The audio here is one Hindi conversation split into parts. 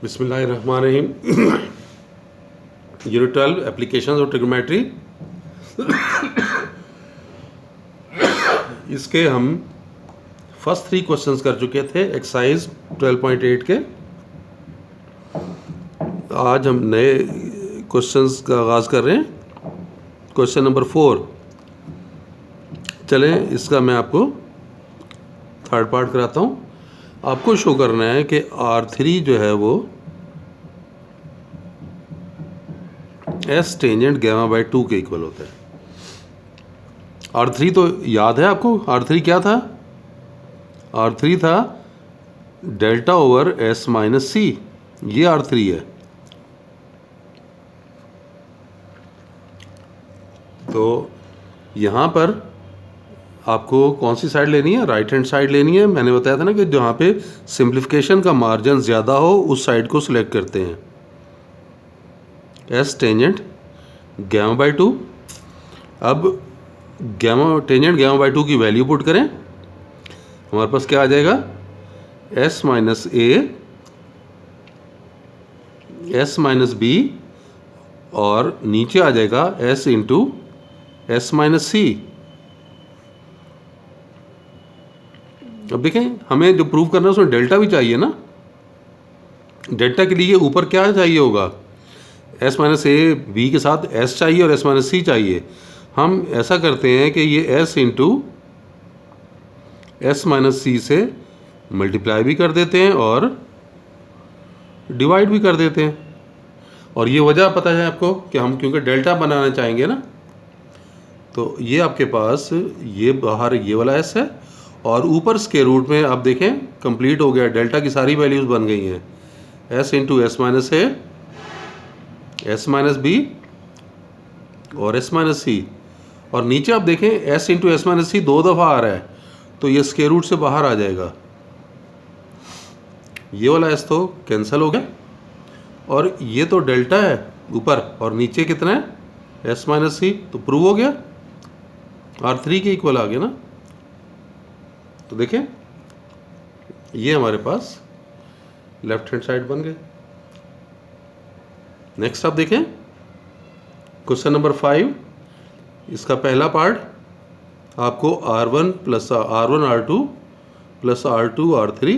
बिस्मिल्लाहिर्रहमानिर्रहीम। Unit 12 applications of trigonometry. इसके हम फर्स्ट 3 क्वेश्चंस कर चुके थे एक्सरसाइज 12.8 के। आज हम नए क्वेश्चंस का आगाज़ कर रहे हैं। Question number 4। चलें, इसका मैं आपको थर्ड पार्ट कराता हूँ। आपको शो करना है कि R3 जो है वो S टेंजेंट गैमा बाई 2 के इक्वल होता है। R3 तो याद है आपको। R3 क्या था? R3 था delta over S minus C. ये R3 है। तो यहाँ पर आपको कौन सी साइड लेनी है? राइट हैंड साइड लेनी है। मैंने बताया था ना कि जहाँ पे सिंप्लीफिकेशन का मार्जिन ज़्यादा हो उस साइड को सिलेक्ट करते हैं। S tangent gamma by 2। अब टेंजेंट गैमा बाई 2 की वैल्यू पुट करें। हमारे पास क्या आ जाएगा? S minus A, S minus B, और नीचे आ जाएगा S into S minus C. अब देखें, हमें जो प्रूव करना है उसमें डेल्टा भी चाहिए ना। डेल्टा के लिए ऊपर क्या चाहिए होगा? एस माइनस ए बी के साथ एस चाहिए और एस माइनस सी चाहिए। हम ऐसा करते हैं कि ये एस इंटू एस माइनस सी से मल्टीप्लाई भी कर देते हैं और डिवाइड भी कर देते हैं। और ये वजह पता है आपको कि हम क्योंकि डेल्टा बनाना चाहेंगे ना। तो ये आपके पास ये बाहर ये वाला एस है और ऊपर स्क्वायर रूट में आप देखें कंप्लीट हो गया। डेल्टा की सारी वैल्यूज़ बन गई हैं। S into S minus A, S minus B और एस माइनस सी। और नीचे आप देखें एस इंटू एस माइनस सी 2 दफ़ा आ रहा है, तो ये स्क्वायर रूट से बाहर आ जाएगा। ये वाला एस तो कैंसिल हो गया और ये तो डेल्टा है ऊपर और नीचे कितना है? S minus C. तो प्रूव हो गया, R3 के इक्वल आ गया ना। तो देखें ये हमारे पास लेफ्ट हैंड साइड बन गए। नेक्स्ट आप देखें क्वेश्चन नंबर 5। इसका पहला पार्ट आपको R1 plus R1 R2 plus R2 R3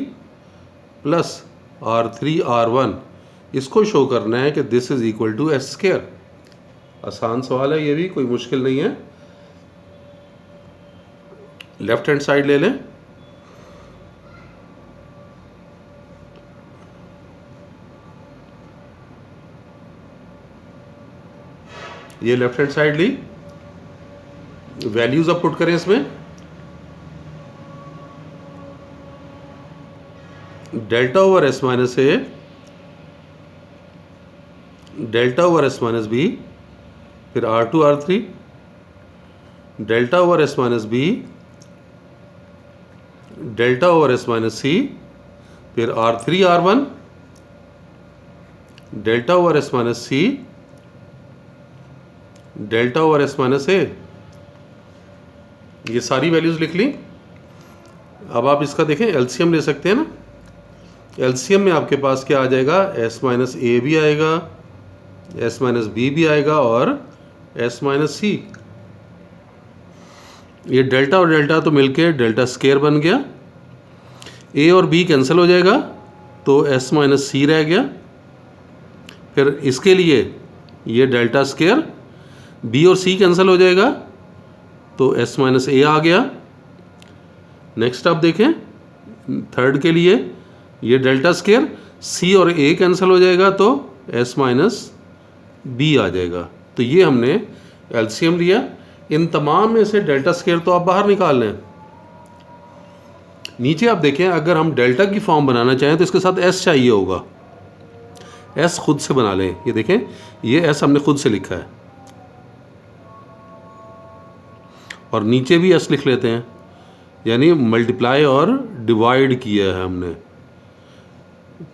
plus R3 R1 इसको शो करना है कि this is equal to S square. आसान सवाल है, ये भी कोई मुश्किल नहीं है। लेफ्ट हैंड साइड ले लें। ये लेफ्ट हैंड साइड ली, वैल्यूज अब पुट करें इसमें। Delta over S minus A, delta over S minus B, फिर R2 R3, delta over S minus B, delta over S minus C, फिर R3 R1, delta over S minus C, delta over S minus A. ये सारी वैल्यूज लिख ली। अब आप इसका देखें एलसीएम ले सकते हैं ना। एलसीएम में आपके पास क्या आ जाएगा? एस माइनस ए भी आएगा, एस माइनस बी भी आएगा और एस माइनस सी। ये डेल्टा और डेल्टा तो मिलके डेल्टा स्क्वायर बन गया। ए और बी कैंसिल हो जाएगा तो एस माइनस सी रह गया। फिर इसके लिए ये डेल्टा स्क्वायर, बी और सी कैंसिल हो जाएगा तो एस माइनस ए आ गया। नेक्स्ट आप देखें थर्ड के लिए ये डेल्टा स्क्वायर, सी और ए कैंसिल हो जाएगा तो एस माइनस बी आ जाएगा। तो ये हमने एलसीएम लिया। इन तमाम में से डेल्टा स्क्वायर तो आप बाहर निकाल लें। नीचे आप देखें अगर हम डेल्टा की फॉर्म बनाना चाहें तो इसके साथ एस चाहिए होगा। एस खुद से बना लें। ये देखें ये एस हमने खुद से लिखा है और नीचे भी एस लिख लेते हैं, यानी मल्टीप्लाई और डिवाइड किया है हमने।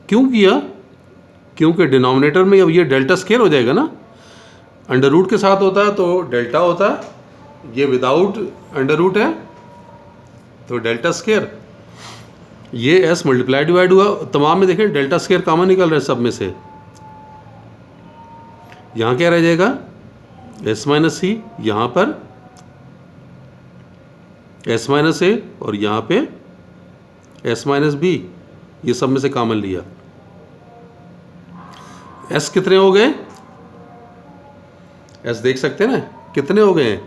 क्यों किया? क्योंकि डिनोमिनेटर में अब ये डेल्टा स्क्वायर हो जाएगा ना। अंडर रूट के साथ होता है तो डेल्टा होता है, ये विदाउट अंडर रूट है तो डेल्टा स्क्वायर। ये एस मल्टीप्लाई डिवाइड हुआ, तमाम में देखें डेल्टा स्केयर कॉमन निकल रहा है सब में से। यहाँ क्या रह जाएगा, एस माइनस सी, यहाँ पर एस माइनस ए और यहाँ पे एस माइनस बी, ये सब में से कॉमन लिया। एस कितने हो गए, एस देख सकते हैं ना कितने हो गए हैं,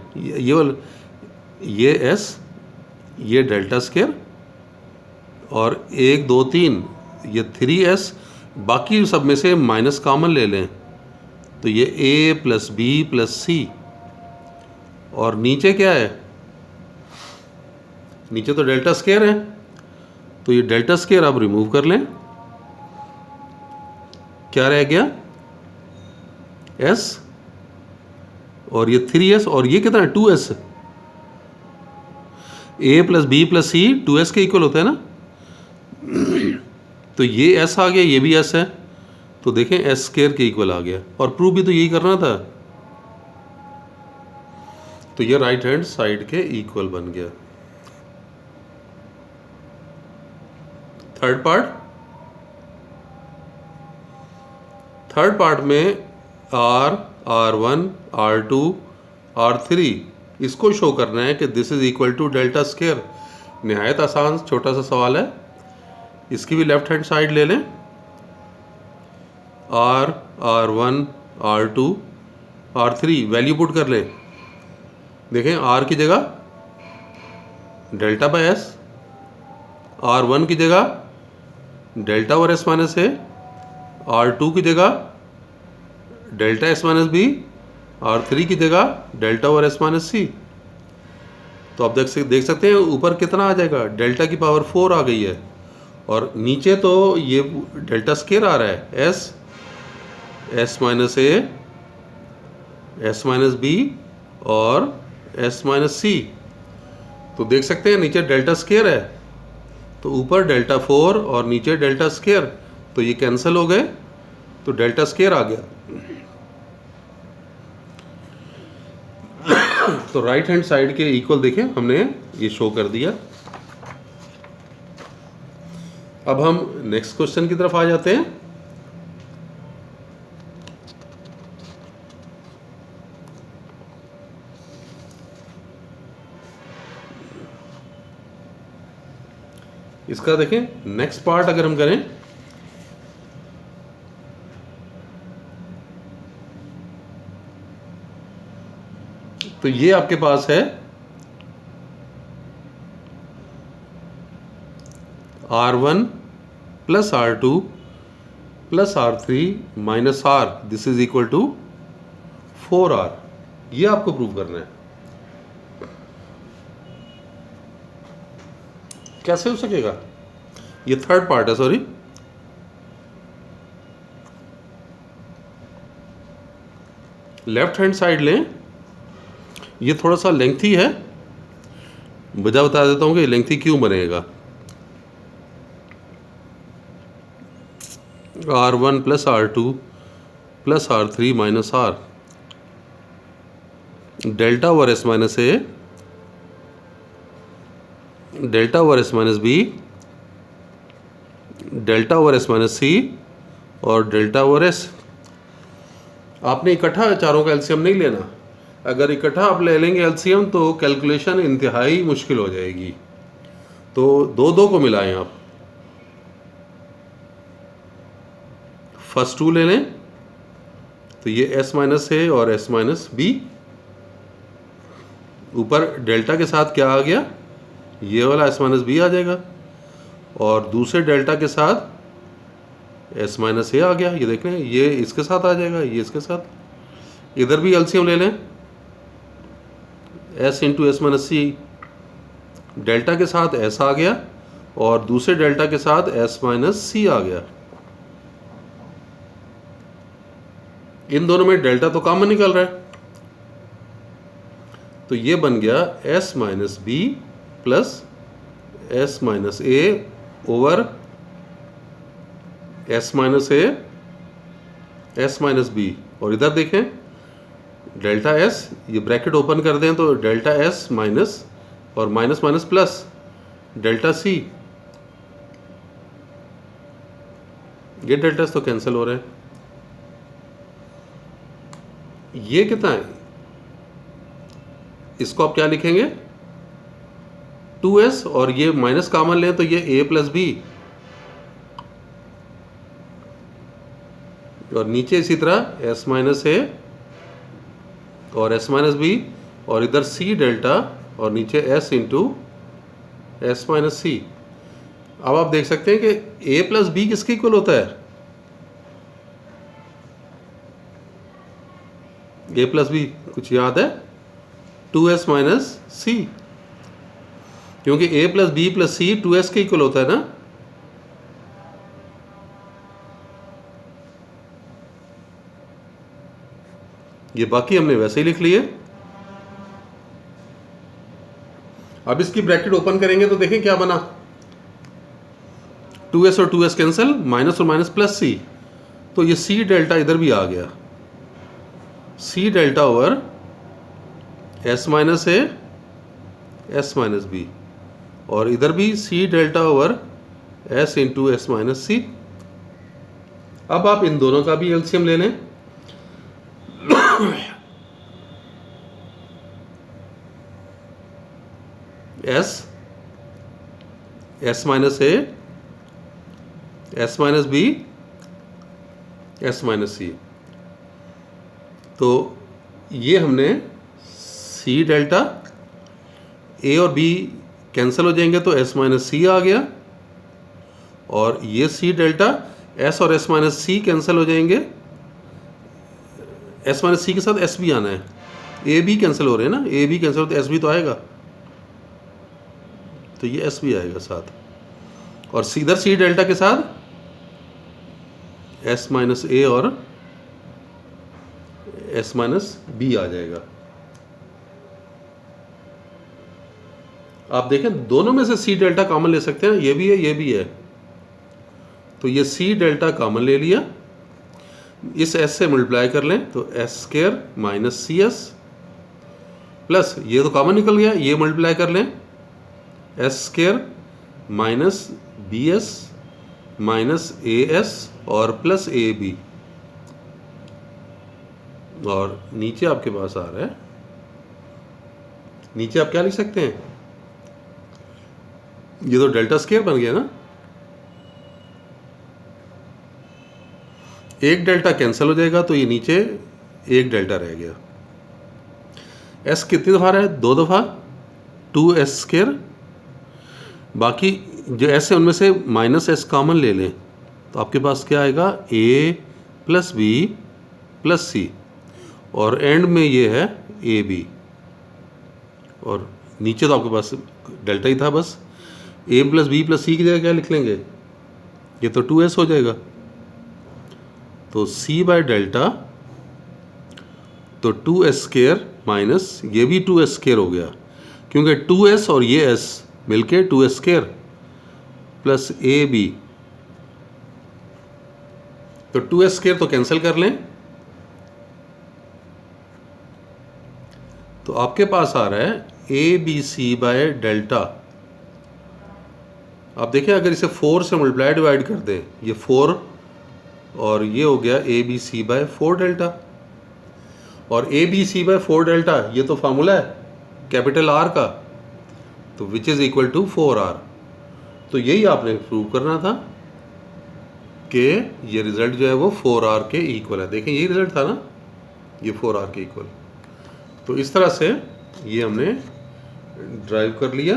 ये एस, ये डेल्टा स्केयर और 1 2 3 ये 3s, बाकी सब में से माइनस कॉमन ले लें तो ये a प्लस बी प्लस सी, और नीचे क्या है, नीचे तो डेल्टा स्केयर है, तो ये डेल्टा स्केयर आप रिमूव कर लें, क्या रह गया s और ये 3s, और ये कितना है 2s, a plus B plus C 2s के इक्वल होता है ना, तो ये s आ गया, ये भी s है, तो देखें s स्केयर के इक्वल आ गया, और प्रूफ भी तो यही करना था, तो ये राइट हैंड साइड के इक्वल बन गया। थर्ड पार्ट में r, r1, r2, r3 इसको शो करना है कि this is equal to delta square. निहायत आसान छोटा सा सवाल है, इसकी भी लेफ्ट हैंड साइड ले लें, r, r1, r2, r3 value put कर लें, देखें r की जगह डेल्टा बाय s, r1 की जगह डेल्टा और s माइनस ए, r2 की जगह delta s minus B, r3 की जगह डेल्टा और s माइनस सी। तो आप देख सकते हैं ऊपर कितना आ जाएगा, डेल्टा की पावर 4 आ गई है, और नीचे तो ये डेल्टा स्केयर आ रहा है s minus A, s minus B और s माइनस सी। तो देख सकते हैं नीचे डेल्टा स्केयर है, तो ऊपर डेल्टा 4 और नीचे डेल्टा स्केयर, तो ये कैंसिल हो गए, तो डेल्टा स्केयर आ गया। तो राइट हैंड साइड के इक्वल देखें हमने ये शो कर दिया। अब हम नेक्स्ट क्वेश्चन की तरफ आ जाते हैं। इसका देखें नेक्स्ट पार्ट अगर हम करें, तो ये आपके पास है R1 plus R2 plus R3 minus R, this is equal to 4R। ये आपको प्रूव करना है। कैसे हो सकेगा, ये थर्ड पार्ट है, सॉरी, लेफ्ट हैंड साइड लें, ये थोड़ा सा लेंथी है, वजह बता देता हूं कि लेंथी क्यों बनेगा। R1 plus R2 plus R3 minus R, delta over S minus A, delta over S minus B, delta over S minus C और डेल्टा ओवर S। आपने इकट्ठा चारों का एलसीएम नहीं लेना, अगर इकट्ठा आप ले लेंगे एलसीएम तो कैलकुलेशन इंतहाई मुश्किल हो जाएगी, तो दो दो को मिलाएं आप। फर्स्ट 2 ले लें, तो ये S माइनस ए और S माइनस बी, ऊपर डेल्टा के साथ क्या आ गया, ये वाला S माइनस बी आ जाएगा, और दूसरे डेल्टा के साथ S माइनस ए आ गया, ये देख लें, ये इसके साथ आ जाएगा, ये इसके साथ। इधर भी एलसीएम ले लें, S into S minus C, delta के साथ S आ गया और दूसरे डेल्टा के साथ S माइनस सी आ गया। इन दोनों में डेल्टा तो कॉमन निकल रहा है, तो ये बन गया S minus B plus S minus A over S minus A S minus B, और इधर देखें डेल्टा S, ये ब्रैकेट ओपन कर दें तो डेल्टा S माइनस और minus minus plus delta C, ये डेल्टा एस तो कैंसिल हो रहे हैं। ये कितना है, इसको आप क्या लिखेंगे 2s, और ये माइनस कॉमन लें तो ये a प्लस बी, और नीचे इसी तरह s माइनस ए और s माइनस बी, और इधर c डेल्टा और नीचे s into S minus C. अब आप देख सकते हैं कि a प्लस बी किसके इक्वल होता है, a प्लस बी कुछ याद है, 2s माइनस सी, क्योंकि a plus B plus C 2s के इक्वल होता है ना। ये बाकी हमने वैसे ही लिख लिए। अब इसकी ब्रैकेट ओपन करेंगे तो देखें क्या बना, 2s और 2s कैंसिल, माइनस और माइनस प्लस सी, तो ये c डेल्टा इधर भी आ गया, c delta over s minus A s minus B, और इधर भी c delta over s into S minus C. अब आप इन दोनों का भी एलसीएम ले लें। s minus A s minus B s minus C, तो ये हमने c डेल्टा, a और b कैंसिल हो जाएंगे तो s माइनस सी आ गया, और ये c डेल्टा, s और s माइनस सी कैंसिल हो जाएंगे, s माइनस सी के साथ s भी आना है, a b कैंसिल हो रहे हैं ना, a b कैंसिल हो तो s भी तो आएगा, तो ये s भी आएगा साथ, और सीधर c डेल्टा के साथ s माइनस ए और s माइनस बी आ जाएगा। आप देखें दोनों में से c डेल्टा कॉमन ले सकते हैं, ये भी है ये भी है, तो ये c डेल्टा कॉमन ले लिया, इस s से मल्टीप्लाई कर लें तो s square minus C S, plus ये तो कॉमन निकल गया, ये मल्टीप्लाई कर लें s square minus B S minus A S और प्लस ए बी, और नीचे आपके पास आ रहा है, नीचे आप क्या लिख सकते हैं, ये तो डेल्टा स्क्वायर बन गया ना, एक डेल्टा कैंसिल हो जाएगा तो ये नीचे एक डेल्टा रह गया। s कितनी दफ़ा रहा है, 2 दफ़ा, 2s स्क्वायर, बाकी जो s है उनमें से माइनस s कॉमन ले लें तो आपके पास क्या आएगा, a प्लस बी प्लस सी, और एंड में ये है ए बी, और नीचे तो आपके पास डेल्टा ही था, बस a प्लस बी प्लस सी की जगह क्या लिख लेंगे, ये तो 2s हो जाएगा, तो c बाय डेल्टा, तो 2s स्क्वायर माइनस ये भी 2s स्क्वायर हो गया, क्योंकि 2s और ये s मिलके 2s square plus A B, तो 2s स्क्वायर तो कैंसिल कर लें, तो आपके पास आ रहा है A B C by delta. आप देखिए अगर इसे 4 से मल्टीप्लाई डिवाइड कर दें, ये 4 और ये हो गया A B C by 4 delta, और A B C by 4 delta ये तो फार्मूला है कैपिटल आर का, तो which is equal to 4r। तो यही आपने प्रूव करना था कि ये रिज़ल्ट जो है वो 4r के इक्वल है। देखें यही रिज़ल्ट था ना, ये 4r के इक्वल। तो इस तरह से ये हमने ड्राइव कर लिया।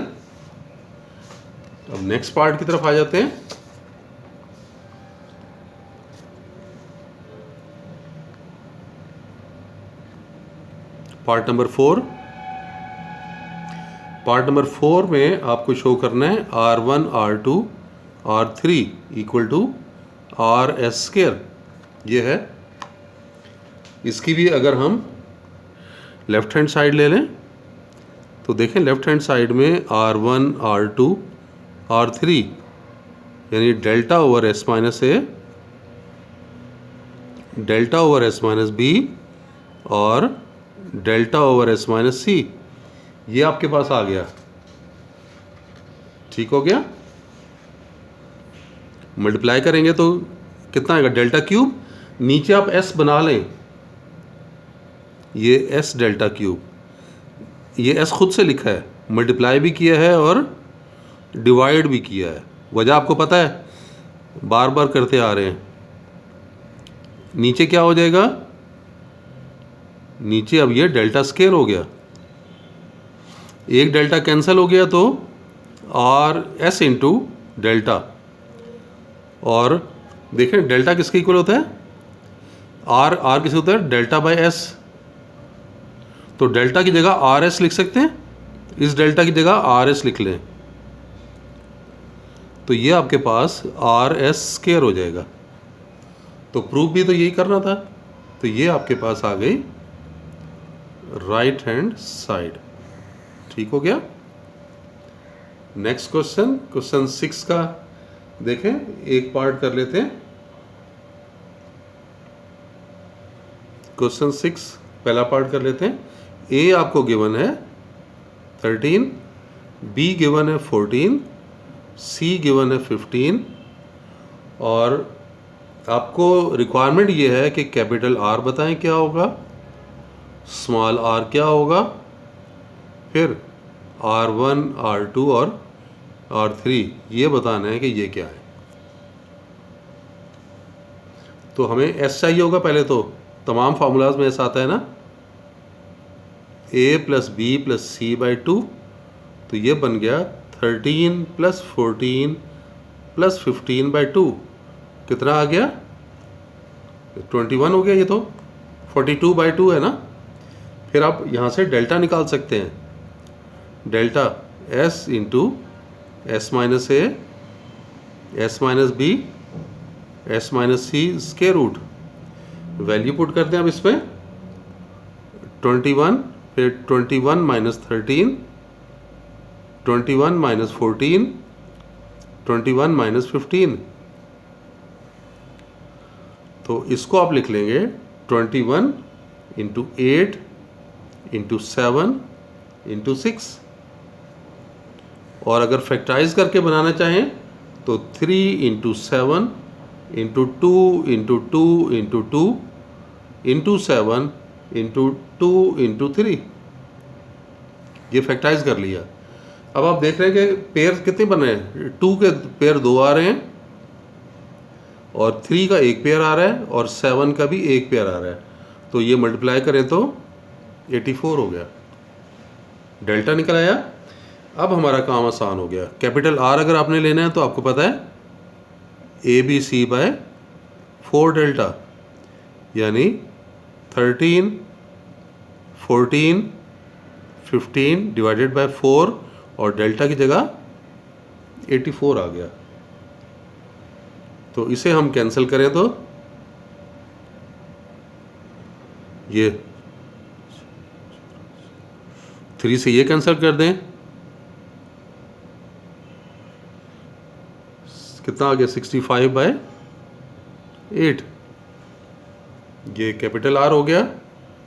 अब नेक्स्ट पार्ट की तरफ आ जाते हैं। Part number 4। पार्ट नंबर 4 में आपको शो करना है R1 R2 R3 equal to RS square. ये है, इसकी भी अगर हम लेफ्ट हैंड साइड ले लें तो देखें लेफ्ट हैंड साइड में R1 R2 R3 यानी delta over S minus A, delta over S minus B और delta over S minus C, ये आपके पास आ गया। ठीक हो गया। मल्टीप्लाई करेंगे तो कितना आएगा डेल्टा क्यूब, नीचे आप s बना लें, ये s डेल्टा क्यूब, ये s खुद से लिखा है, मल्टीप्लाई भी किया है और डिवाइड भी किया है, वजह आपको पता है, बार बार करते आ रहे हैं। नीचे क्या हो जाएगा, नीचे अब ये डेल्टा स्केयर हो गया, एक डेल्टा कैंसिल हो गया तो आर एस इंटू डेल्टा, और देखें डेल्टा किसके इक्वल होता है, आर किसके होता है, डेल्टा बाय एस। तो डेल्टा की जगह आर एस लिख सकते हैं, इस डेल्टा की जगह आर एस लिख लें, तो ये आपके पास आर एस स्केयर हो जाएगा। तो प्रूफ भी तो यही करना था, तो ये आपके पास आ गई राइट हैंड साइड। ठीक हो गया। नेक्स्ट क्वेश्चन, क्वेश्चन 6 का देखें, एक पार्ट कर लेते हैं। क्वेश्चन 6 पहला पार्ट कर लेते हैं। ए आपको गिवन है 13, बी गिवन है 14, सी गिवन है 15, और आपको रिक्वायरमेंट ये है कि कैपिटल आर बताएं क्या होगा, स्मॉल आर क्या होगा, फिर R1, R2 और R3 ये बताना है कि ये क्या है। तो हमें S चाहिए होगा पहले, तो तमाम फार्मूलाज में S आता है ना, A plus B plus C by 2, तो ये बन गया 13 प्लस 14 प्लस 15 बाई 2, कितना आ गया 21 हो गया, ये तो 42 बाई 2 है ना। फिर आप यहाँ से डेल्टा निकाल सकते हैं, delta S into S minus A, S minus B, S minus C square root, value put करते हैं अब इसमें 21, फिर 21 माइनस 13, 21 माइनस 14, 21 माइनस 15, तो इसको आप लिख लेंगे 21 इंटू 8 इंटू 7 इंटू 6, और अगर फैक्टराइज करके बनाना चाहें तो 3 into 7 into 2 into 2 into 2 into 7 into 2 into 3, ये फैक्टराइज कर लिया। अब आप देख रहे हैं कि पेयर कितने बन रहे हैं, 2 के पेयर 2 आ रहे हैं, और 3 का एक पेयर आ रहा है, और 7 का भी एक पेयर आ रहा है, तो ये मल्टीप्लाई करें तो 84 हो गया, डेल्टा निकल आया। अब हमारा काम आसान हो गया। कैपिटल आर अगर आपने लेना है तो आपको पता है A B C by 4 delta, यानी 13, 14, 15 डिवाइडेड बाय 4, और डेल्टा की जगह 84 आ गया। तो इसे हम कैंसिल करें तो ये 3 से ये कैंसिल कर दें, कितना आ गया 65 बाय 8, ये कैपिटल आर हो गया।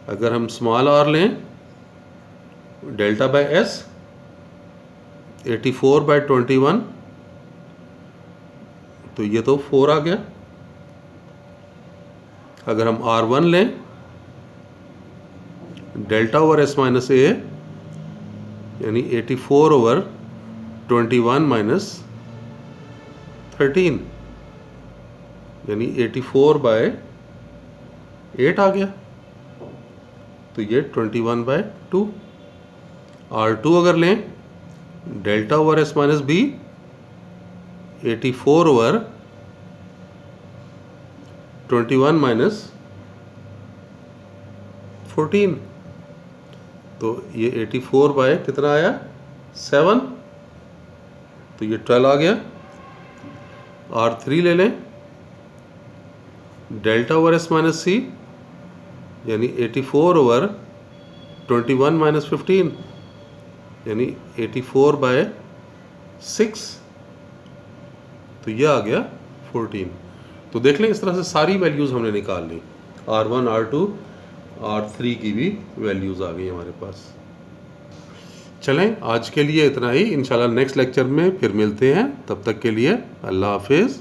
अगर हम स्मॉल आर लें, डेल्टा बाय एस 84 बाय 21, तो ये तो 4 आ गया। अगर हम R1 लें, डेल्टा ओवर एस माइनस ए, यानी 84 ओवर 21 माइनस 13, यानी 84 बाय 8 आ गया, तो ये 21 बाय 2। R2 अगर लें, delta over S minus B 84 over 21 minus 14, तो ये 84 बाय कितना आया 7, तो ये 12 आ गया। R3 ले लें, डेल्टा ओवर एस माइनस सी, यानी 84 ओवर 21 माइनस 15, यानी 84 बाय 6, तो यह आ गया 14। तो देख लें, इस तरह से सारी वैल्यूज़ हमने निकाल ली, R1, R2, R3 की भी वैल्यूज़ आ गई हमारे पास। चलें, आज के लिए इतना ही। इंशाल्लाह नेक्स्ट लेक्चर में फिर मिलते हैं, तब तक के लिए अल्लाह हाफिज़।